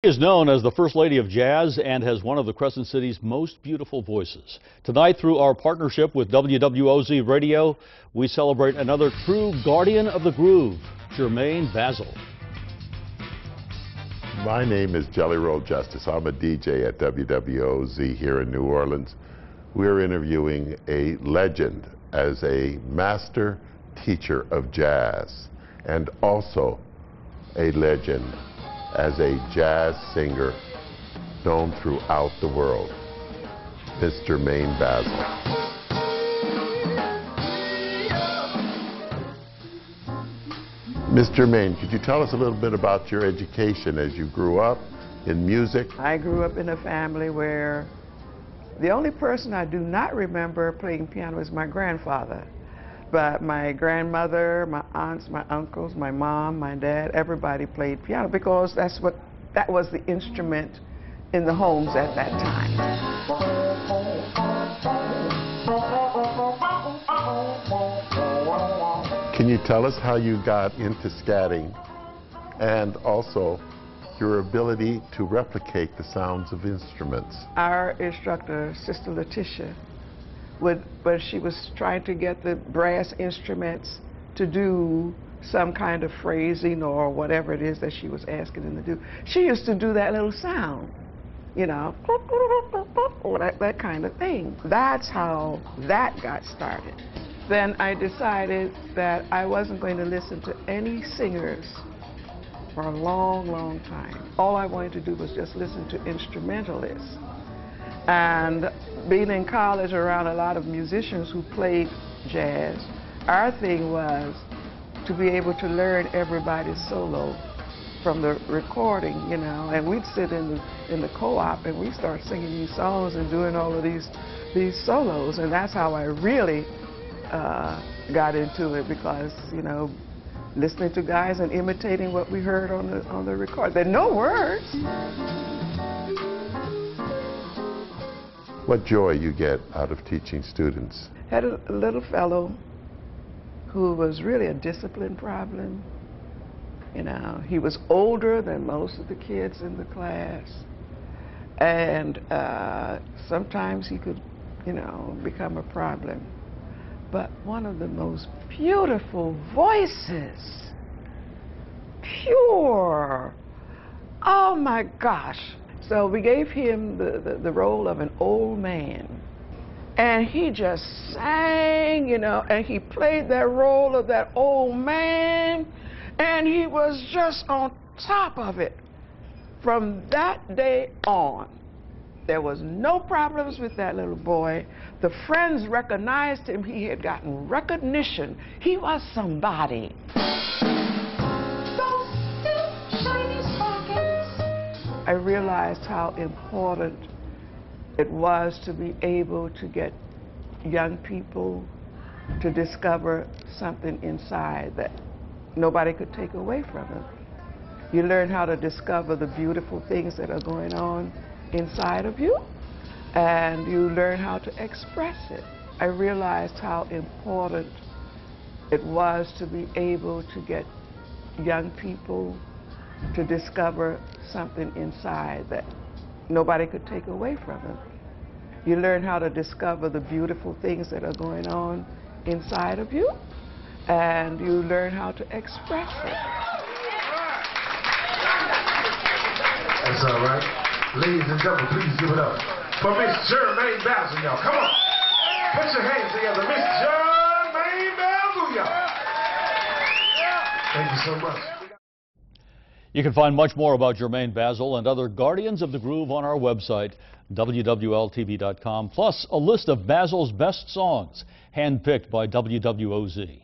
She is known as the First Lady of Jazz and has one of the Crescent City's most beautiful voices. Tonight, through our partnership with WWOZ Radio, we celebrate another true guardian of the groove, Germaine Bazzle. My name is Jelly Roll Justice. I'm a DJ at WWOZ here in New Orleans. We're interviewing a legend as a master teacher of jazz and also a legend as a jazz singer known throughout the world, Miss Germaine Bazzle. Miss Germaine, could you tell us a little bit about your education as you grew up in music? I grew up in a family where the only person I do not remember playing piano is my grandfather. But my grandmother, my aunts, my uncles, my mom, my dad, everybody played piano because that was the instrument in the homes at that time. Can you tell us how you got into scatting and also your ability to replicate the sounds of instruments? Our instructor, Sister Letitia, but she was trying to get the brass instruments to do some kind of phrasing or whatever it is that she was asking them to do. She used to do that little sound, you know, or that kind of thing. That's how that got started. Then I decided that I wasn't going to listen to any singers for a long, long time. All I wanted to do was just listen to instrumentalists. And being in college around a lot of musicians who played jazz, our thing was to be able to learn everybody's solo from the recording, you know. And we'd sit in the co-op and we'd start singing these songs and doing all of these solos. And that's how I really got into it, because, you know, listening to guys and imitating what we heard on the record. There are no words. What joy you get out of teaching students? Had a little fellow who was really a discipline problem. You know, he was older than most of the kids in the class, and sometimes he could, you know, become a problem. But one of the most beautiful voices, pure, oh my gosh. So we gave him the role of an old man, and he just sang, you know, and he played that role of that old man, and he was just on top of it. From that day on, there was no problems with that little boy. The friends recognized him. He had gotten recognition. He was somebody. I realized how important it was to be able to get young people to discover something inside that nobody could take away from them. You learn how to discover the beautiful things that are going on inside of you, and you learn how to express it. I realized how important it was to be able to get young people to discover something inside that nobody could take away from them. You learn how to discover the beautiful things that are going on inside of you, and you learn how to express it. That's all right. Ladies and gentlemen, please give it up for Miss Germaine Bazzle, y'all. Come on. Put your hands together. Miss Germaine Bazzle, y'all. Thank you so much. You can find much more about Germaine Bazzle and other guardians of the groove on our website, WWLTV.com, plus a list of Bazzle's best songs, handpicked by WWOZ.